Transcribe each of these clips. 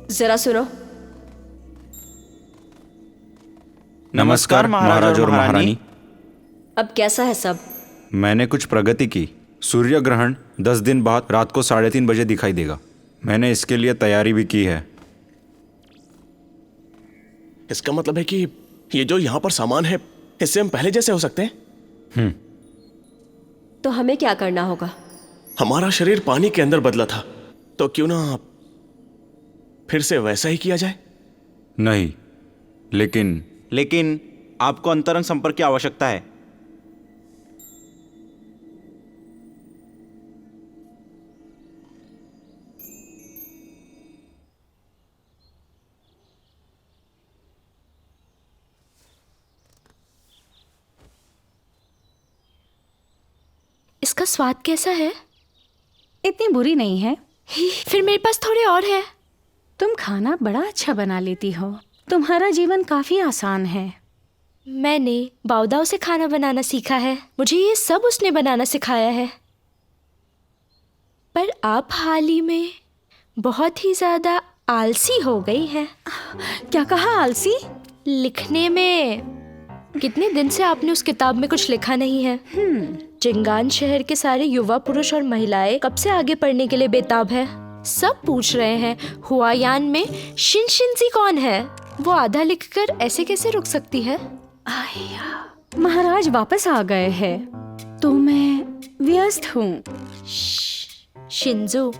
जरा सुनो। नमस्कार महाराज और महारानी। अब कैसा है सब? मैंने कुछ प्रगति की। सूर्य ग्रहण 10 दिन बाद रात को 3:30 बजे दिखाई देगा। मैंने इसके लिए तैयारी भी की है। इसका मतलब है कि ये जो यहाँ पर सामान है इससे हम पहले जैसे हो सकते हैं। तो हमें क्या करना होगा? हमारा शरीर पानी के अंदर बदला था, तो क्यों ना फिर से वैसा ही किया जाए? नहीं, लेकिन आपको अंतरंग संपर्क की आवश्यकता है। इसका स्वाद कैसा है? इतनी बुरी नहीं है। फिर मेरे पास थोड़े और है। तुम खाना बड़ा अच्छा बना लेती हो। तुम्हारा जीवन काफी आसान है। मैंने बाउदाओ से खाना बनाना सीखा है। मुझे ये सब उसने बनाना सिखाया है। पर आप हाल ही में बहुत ही ज्यादा आलसी हो गई हैं। क्या कहा? आलसी? लिखने में। कितने दिन से आपने उस किताब में कुछ लिखा नहीं है। जिंगान शहर के सारे युवा पुरुष और महिलाएं कब से आगे पढ़ने के लिए बेताब है। सब पूछ रहे हैं हुआयान में शिनशिनजी कौन है। वो आधा लिखकर ऐसे कैसे रुक सकती है? महाराज वापस आ गए हैं तो मैं व्यस्त हूँ। शिंजू,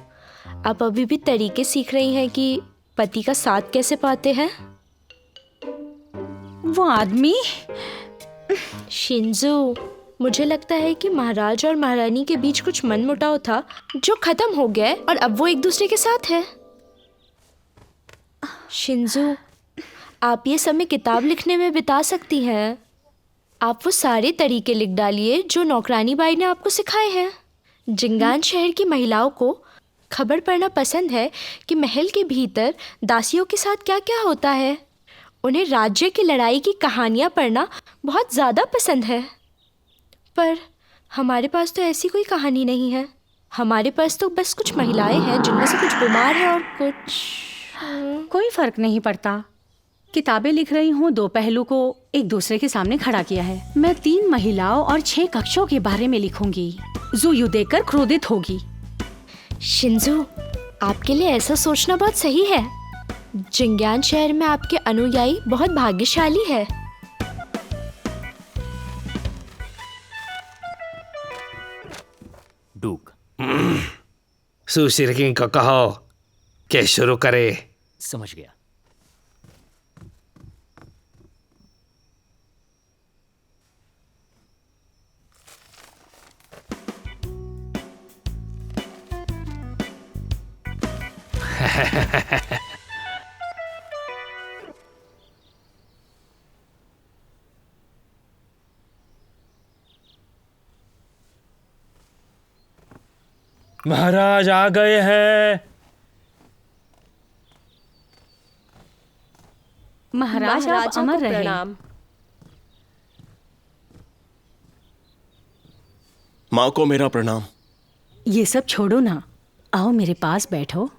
आप अभी भी तरीके सीख रही हैं कि पति का साथ कैसे पाते हैं। वो आदमी। शिंजू, मुझे लगता है कि महाराज और महारानी के बीच कुछ मनमुटाव था जो खत्म हो गया है और अब वो एक दूसरे के साथ है। शिंजू, आप ये समय किताब लिखने में बिता सकती हैं। आप वो सारे तरीके लिख डालिए जो नौकरानी बाई ने आपको सिखाए हैं। जिंगान शहर की महिलाओं को खबर पढ़ना पसंद है कि महल के भीतर दासियों के साथ क्या क्या होता है। उन्हें राज्य की लड़ाई की कहानियाँ पढ़ना बहुत ज़्यादा पसंद है। पर हमारे पास तो ऐसी कोई कहानी नहीं है। हमारे पास तो बस कुछ महिलाएं हैं जिनमें से कुछ बीमार है और कुछ। कोई फर्क नहीं पड़ता। किताबें लिख रही हूँ, 2 पहलू को एक दूसरे के सामने खड़ा किया है। मैं 3 महिलाओं और 6 कक्षों के बारे में लिखूंगी। ज़ुयू देखकर क्रोधित होगी। शिंजू, आपके लिए ऐसा सोचना बहुत सही है। जिंग्यान शहर में आपके अनुयायी बहुत भाग्यशाली है। डूक। सुशिरकिंग को कहो कि शुरू करे। समझ गया। महाराज आ गए हैं। महाराज आप महाराजा अमर को रहे। प्रणाम। माँ को मेरा प्रणाम। ये सब छोड़ो ना, आओ मेरे पास बैठो।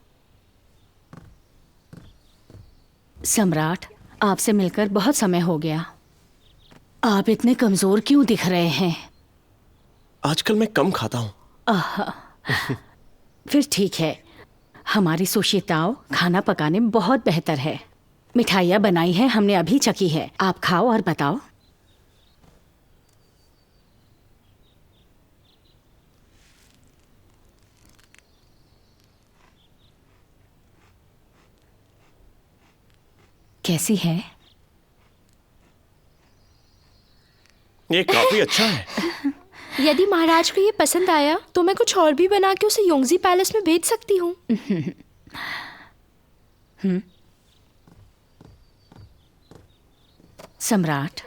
सम्राट, आपसे मिलकर बहुत समय हो गया। आप इतने कमजोर क्यों दिख रहे हैं? आजकल मैं कम खाता हूँ। फिर ठीक है। हमारी सुशिताओ खाना पकाने में बहुत बेहतर है। मिठाइयाँ बनाई है हमने, अभी चखी है। आप खाओ और बताओ। कैसी है? ये काफी अच्छा है। यदि महाराज को ये पसंद आया तो मैं कुछ और भी बना के उसे योंगजी पैलेस में भेज सकती हूँ। सम्राट,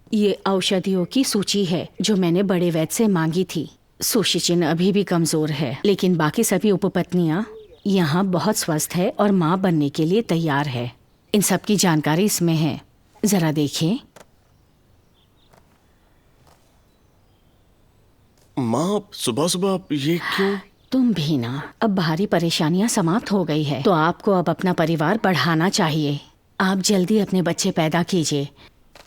ये औषधियों की सूची है जो मैंने बड़े वैद्य से मांगी थी। सुशिचिन अभी भी कमजोर है, लेकिन बाकी सभी उपपत्नियां यहाँ बहुत स्वस्थ है और माँ बनने के लिए तैयार है। इन सब की जानकारी इसमें है, जरा देखिए। माँ, सुबह सुबह ये क्यों? तुम भी ना, अब बाहरी परेशानियां समाप्त हो गई है, तो आपको अब अपना परिवार बढ़ाना चाहिए। आप जल्दी अपने बच्चे पैदा कीजिए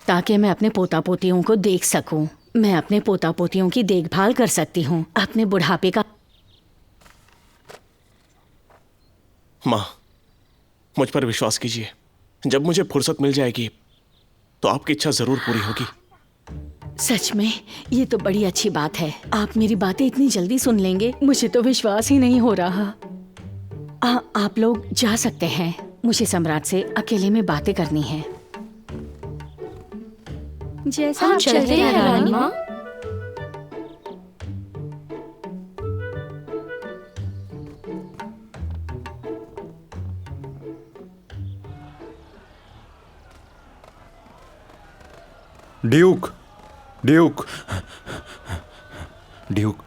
ताकि मैं अपने पोता पोतियों को देख सकूं। मैं अपने पोता पोतियों की देखभाल कर सकती हूँ अपने बुढ़ापे का। माँ, मुझ पर विश्वास कीजिए, जब मुझे फुर्सत मिल जाएगी तो आपकी इच्छा जरूर पूरी होगी। सच में ये तो बड़ी अच्छी बात है। आप मेरी बातें इतनी जल्दी सुन लेंगे, मुझे तो विश्वास ही नहीं हो रहा। आप लोग जा सकते हैं, मुझे सम्राट से अकेले में बातें करनी है। जैसा हम आप चलते हैं रानी माँ। ड्यूक, ड्यूक, ड्यूक,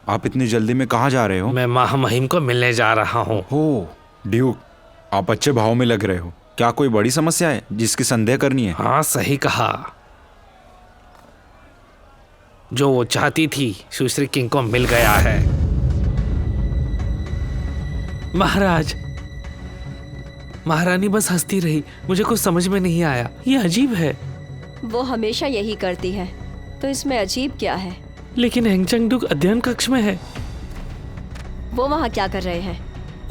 आप इतनी जल्दी में कहाँ जा रहे हो? मैं महामहिम को मिलने जा रहा हूँ। हो ड्यूक, आप अच्छे भाव में लग रहे हो। क्या कोई बड़ी समस्या है जिसकी संदेह करनी है? हाँ, सही कहा। जो वो चाहती थी सुश्री किंग को मिल गया है। महाराज, महारानी बस हंसती रही, मुझे कुछ समझ में नहीं आया। ये अजीब है। वो हमेशा यही करती है, तो इसमें अजीब क्या है? लेकिन हेंगचंग डुक अध्ययन कक्ष में है। वो वहाँ क्या कर रहे हैं?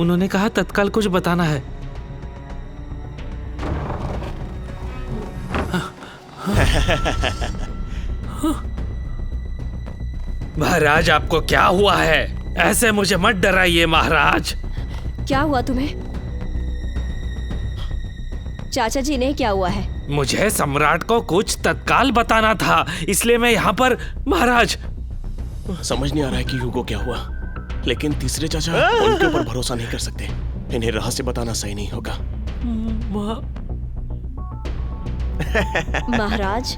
उन्होंने कहा तत्काल कुछ बताना है। महाराज, आपको क्या हुआ है? ऐसे मुझे मत डराइए महाराज। क्या हुआ तुम्हें? चाचा जी ने क्या हुआ है? मुझे सम्राट को कुछ तत्काल बताना था, इसलिए मैं यहाँ पर। महाराज, समझ नहीं आ रहा है कि ह्यूगो क्या हुआ, लेकिन तीसरे चाचा उनके ऊपर भरोसा नहीं कर सकते। इन्हें रहस्य बताना सही नहीं होगा। महाराज,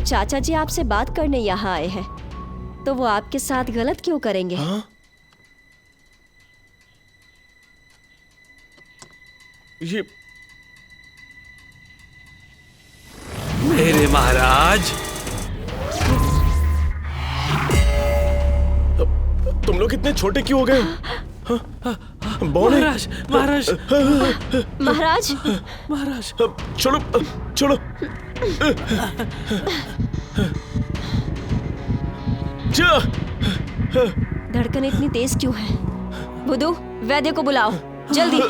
चाचा जी आपसे बात करने यहाँ आए हैं, तो वो आपके साथ गलत क्यों करेंगे? हाँ? ये मेरे महाराज, तुम लोग इतने छोटे क्यों हो गए? बौने? महाराज, महाराज, महाराज, महाराज। छोड़ो, छोड़ो। जा। धड़कन इतनी तेज क्यों है? बुधू, वैद्य को बुलाओ जल्दी।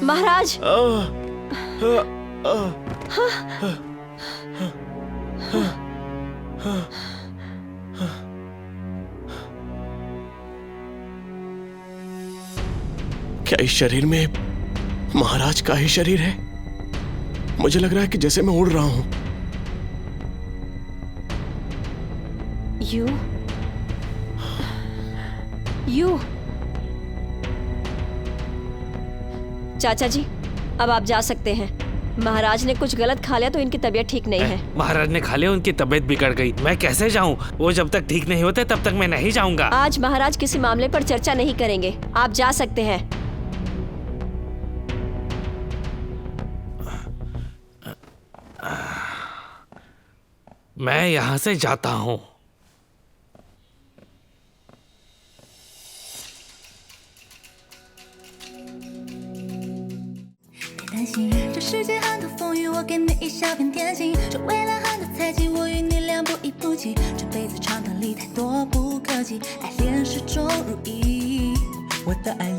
महाराज, क्या इस शरीर में महाराज का ही शरीर है? मुझे लग रहा है कि जैसे मैं उड़ रहा हूं। यू चाचा जी, अब आप जा सकते हैं। महाराज ने कुछ गलत खा लिया तो इनकी तबीयत ठीक नहीं है। महाराज ने खा लिया, उनकी तबीयत बिगड़ गई। मैं कैसे जाऊं? वो जब तक ठीक नहीं होते तब तक मैं नहीं जाऊंगा। आज महाराज किसी मामले पर चर्चा नहीं करेंगे, आप जा सकते हैं। मैं यहाँ से जाता हूँ।担心这世界很多风雨，我给你一小片天晴。这未来很多猜忌，我与你两不一不弃。这辈子长短里太多不可及，爱恋始终如一。我的爱